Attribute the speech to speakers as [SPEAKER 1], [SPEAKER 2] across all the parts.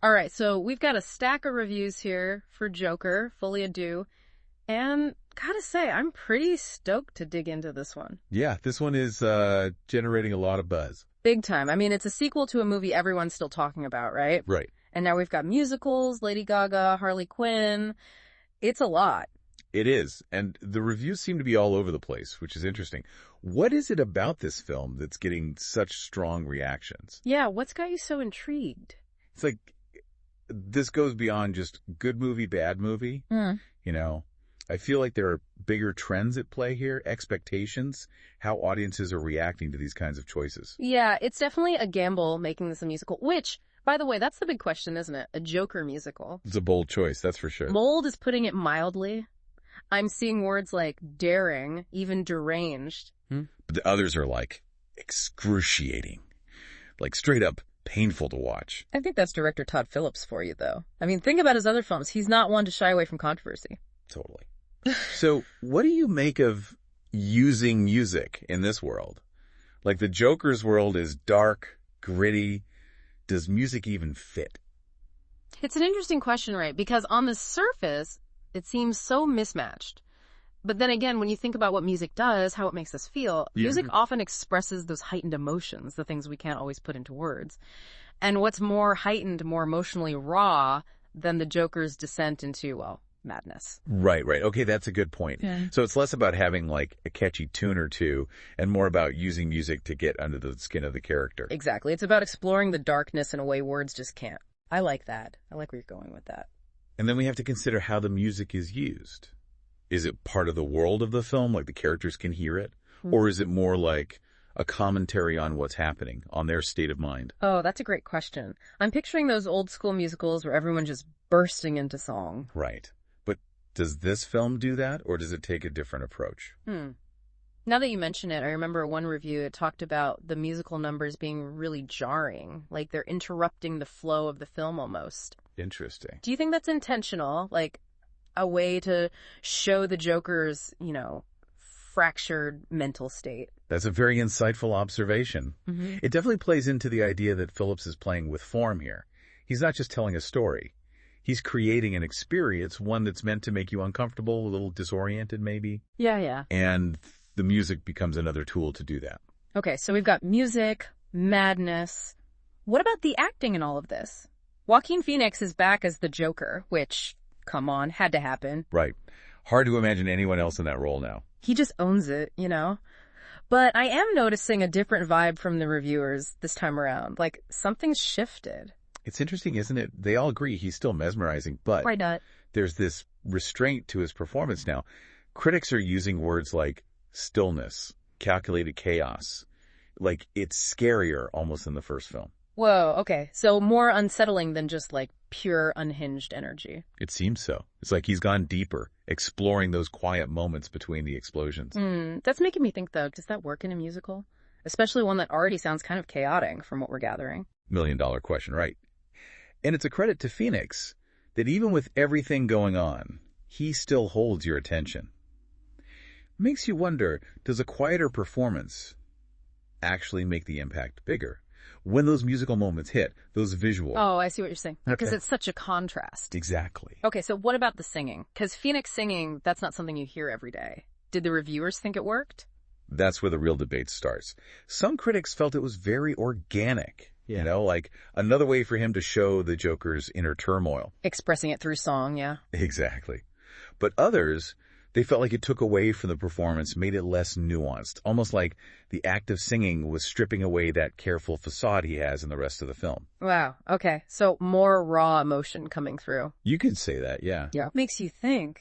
[SPEAKER 1] All right, so we've got a stack of reviews here for Joker, Folie, Deux, and gotta say, I'm pretty stoked to dig into this one.
[SPEAKER 2] Yeah, this one is generating a lot of buzz.
[SPEAKER 1] Big time. I mean, it's a sequel to a movie everyone's still talking about, right?
[SPEAKER 2] Right.
[SPEAKER 1] And now we've got musicals, Lady Gaga, Harley Quinn. It's a lot.
[SPEAKER 2] It is. And the reviews seem to be all over the place, which is interesting. What is it about this film that's getting such strong reactions?
[SPEAKER 1] Yeah, what's got you so intrigued?
[SPEAKER 2] It's like, this goes beyond just good movie, bad movie. You know, I feel like there are bigger trends at play here, expectations, how audiences are reacting to these kinds of choices.
[SPEAKER 1] Yeah, it's definitely a gamble making this a musical, which, by the way, that's the big question, isn't it? A Joker musical.
[SPEAKER 2] It's a bold choice, that's for sure.
[SPEAKER 1] Mold is putting it mildly. I'm seeing words like daring, even deranged.
[SPEAKER 2] But the others are like excruciating, like straight up painful to watch.
[SPEAKER 1] I think that's director Todd Phillips for you, though. I mean, think about his other films. He's not one to shy away from controversy.
[SPEAKER 2] Totally. So what do you make of using music in this world? Like the Joker's world is dark, gritty. Does music even fit?
[SPEAKER 1] It's an interesting question, right? Because on the surface, it seems so mismatched. But then again, when you think about what music does, how it makes us feel, music often expresses those heightened emotions, the things we can't always put into words. And what's more heightened, more emotionally raw than the Joker's descent into, well, madness.
[SPEAKER 2] Right. Okay, that's a good point.
[SPEAKER 1] Yeah.
[SPEAKER 2] So it's less about having like a catchy tune or two and more about using music to get under the skin of the character.
[SPEAKER 1] Exactly. It's about exploring the darkness in a way words just can't. I like that. I like where you're going with that.
[SPEAKER 2] And then we have to consider how the music is used. Is it part of the world of the film, like the characters can hear it? Or is it more like a commentary on what's happening, on their state of mind?
[SPEAKER 1] Oh, that's a great question. I'm picturing those old school musicals where everyone's just bursting into song.
[SPEAKER 2] Right. But does this film do that, or does it take a different approach?
[SPEAKER 1] Now that you mention it, I remember one review, it talked about the musical numbers being really jarring, like they're interrupting the flow of the film almost.
[SPEAKER 2] Interesting.
[SPEAKER 1] Do you think that's intentional? Like a way to show the Joker's, fractured mental state?
[SPEAKER 2] That's a very insightful observation. It definitely plays into the idea that Phillips is playing with form here. He's not just telling a story. He's creating an experience, one that's meant to make you uncomfortable, a little disoriented maybe.
[SPEAKER 1] Yeah.
[SPEAKER 2] And the music becomes another tool to do that.
[SPEAKER 1] Okay, so we've got music, madness. What about the acting in all of this? Joaquin Phoenix is back as the Joker, which, come on, had to happen.
[SPEAKER 2] Right. Hard to imagine anyone else in that role now.
[SPEAKER 1] He just owns it, But I am noticing a different vibe from the reviewers this time around. Like, something's shifted.
[SPEAKER 2] It's interesting, isn't it? They all agree he's still mesmerizing, but
[SPEAKER 1] Why not?
[SPEAKER 2] there's this restraint to his performance now. Critics are using words like stillness, calculated chaos. Like, it's scarier almost than the first film.
[SPEAKER 1] Whoa, okay. So more unsettling than just, pure unhinged energy.
[SPEAKER 2] It seems so. It's like he's gone deeper, exploring those quiet moments between the explosions.
[SPEAKER 1] That's making me think, though, does that work in a musical? Especially one that already sounds kind of chaotic from what we're gathering.
[SPEAKER 2] $1 million question, right? And it's a credit to Phoenix that even with everything going on, he still holds your attention. Makes you wonder, does a quieter performance actually make the impact bigger? When those musical moments hit, those visual...
[SPEAKER 1] Oh, I see what you're saying. Because
[SPEAKER 2] Okay.
[SPEAKER 1] it's such a contrast.
[SPEAKER 2] Exactly.
[SPEAKER 1] Okay, so what about the singing? Because Phoenix singing, that's not something you hear every day. Did the reviewers think it worked?
[SPEAKER 2] That's where the real debate starts. Some critics felt it was very organic. Like another way for him to show the Joker's inner turmoil.
[SPEAKER 1] Expressing it through song, yeah.
[SPEAKER 2] Exactly. But others, they felt like it took away from the performance, made it less nuanced, almost like the act of singing was stripping away that careful facade he has in the rest of the film.
[SPEAKER 1] Wow, okay. So more raw emotion coming through.
[SPEAKER 2] You could say that, yeah.
[SPEAKER 1] Yeah. Makes you think,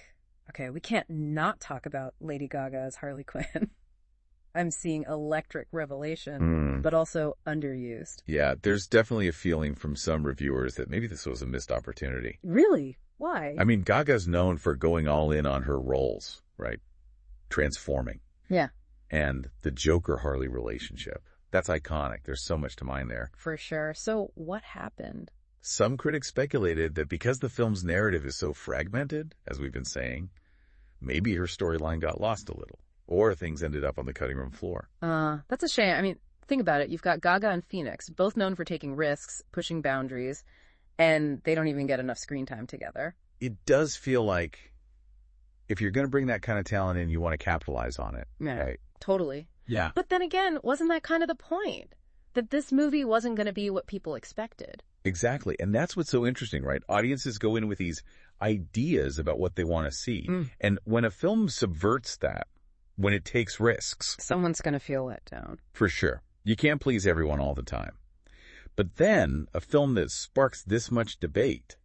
[SPEAKER 1] okay, we can't not talk about Lady Gaga as Harley Quinn. I'm seeing electric revelation, but also underused.
[SPEAKER 2] Yeah, there's definitely a feeling from some reviewers that maybe this was a missed opportunity.
[SPEAKER 1] Really? Why?
[SPEAKER 2] I mean, Gaga's known for going all in on her roles, right? Transforming.
[SPEAKER 1] Yeah.
[SPEAKER 2] And the Joker-Harley relationship. That's iconic. There's so much to mine there.
[SPEAKER 1] For sure. So what happened?
[SPEAKER 2] Some critics speculated that because the film's narrative is so fragmented, as we've been saying, maybe her storyline got lost a little. Or things ended up on the cutting room floor.
[SPEAKER 1] That's a shame. I mean, think about it. You've got Gaga and Phoenix, both known for taking risks, pushing boundaries, and they don't even get enough screen time together.
[SPEAKER 2] It does feel like if you're going to bring that kind of talent in, you want to capitalize on it.
[SPEAKER 1] Yeah,
[SPEAKER 2] right?
[SPEAKER 1] totally.
[SPEAKER 2] Yeah.
[SPEAKER 1] But then again, wasn't that kind of the point? That this movie wasn't going to be what people expected.
[SPEAKER 2] Exactly. And that's what's so interesting, right? Audiences go in with these ideas about what they want to see. And when a film subverts that, when it takes risks,
[SPEAKER 1] someone's going to feel let down.
[SPEAKER 2] For sure. You can't please everyone all the time. But then a film that sparks this much debate,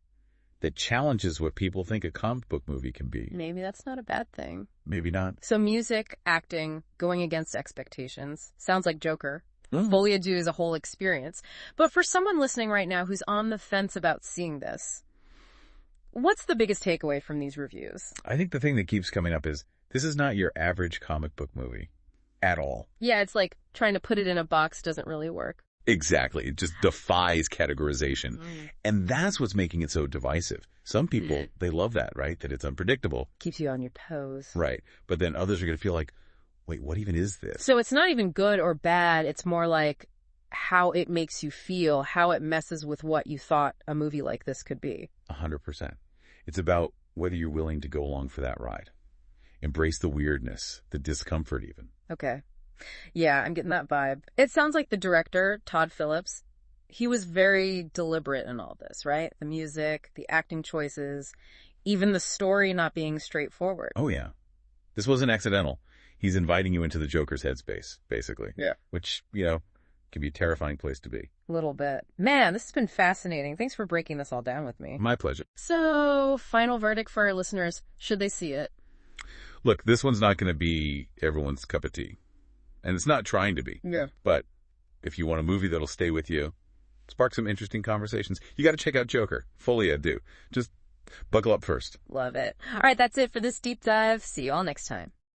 [SPEAKER 2] that challenges what people think a comic book movie can be.
[SPEAKER 1] Maybe that's not a bad thing.
[SPEAKER 2] Maybe not.
[SPEAKER 1] So music, acting, going against expectations. Sounds like Joker. Folie is a whole experience. But for someone listening right now who's on the fence about seeing this, what's the biggest takeaway from these reviews?
[SPEAKER 2] I think the thing that keeps coming up is this is not your average comic book movie at all.
[SPEAKER 1] Yeah, it's like trying to put it in a box doesn't really work.
[SPEAKER 2] Exactly. It just defies categorization. And that's what's making it so divisive. Some people, they love that, right? That it's unpredictable.
[SPEAKER 1] Keeps you on your toes.
[SPEAKER 2] Right. But then others are going to feel like, wait, what even is this?
[SPEAKER 1] So it's not even good or bad. It's more like how it makes you feel, how it messes with what you thought a movie like this could be.
[SPEAKER 2] 100%. It's about whether you're willing to go along for that ride. Embrace the weirdness, the discomfort even.
[SPEAKER 1] Okay. Yeah, I'm getting that vibe. It sounds like the director, Todd Phillips, he was very deliberate in all this, right? The music, the acting choices, even the story not being straightforward.
[SPEAKER 2] Oh, yeah. This wasn't accidental. He's inviting you into the Joker's headspace, basically.
[SPEAKER 1] Yeah.
[SPEAKER 2] Which, can be a terrifying place to be.
[SPEAKER 1] A little bit. Man, this has been fascinating. Thanks for breaking this all down with me.
[SPEAKER 2] My pleasure.
[SPEAKER 1] So, final verdict for our listeners. Should they see it?
[SPEAKER 2] Look, this one's not going to be everyone's cup of tea. And it's not trying to be.
[SPEAKER 1] Yeah.
[SPEAKER 2] But if you want a movie that'll stay with you, spark some interesting conversations, you got to check out Joker. Folie, do. Just buckle up first.
[SPEAKER 1] Love it. All right, that's it for this deep dive. See you all next time.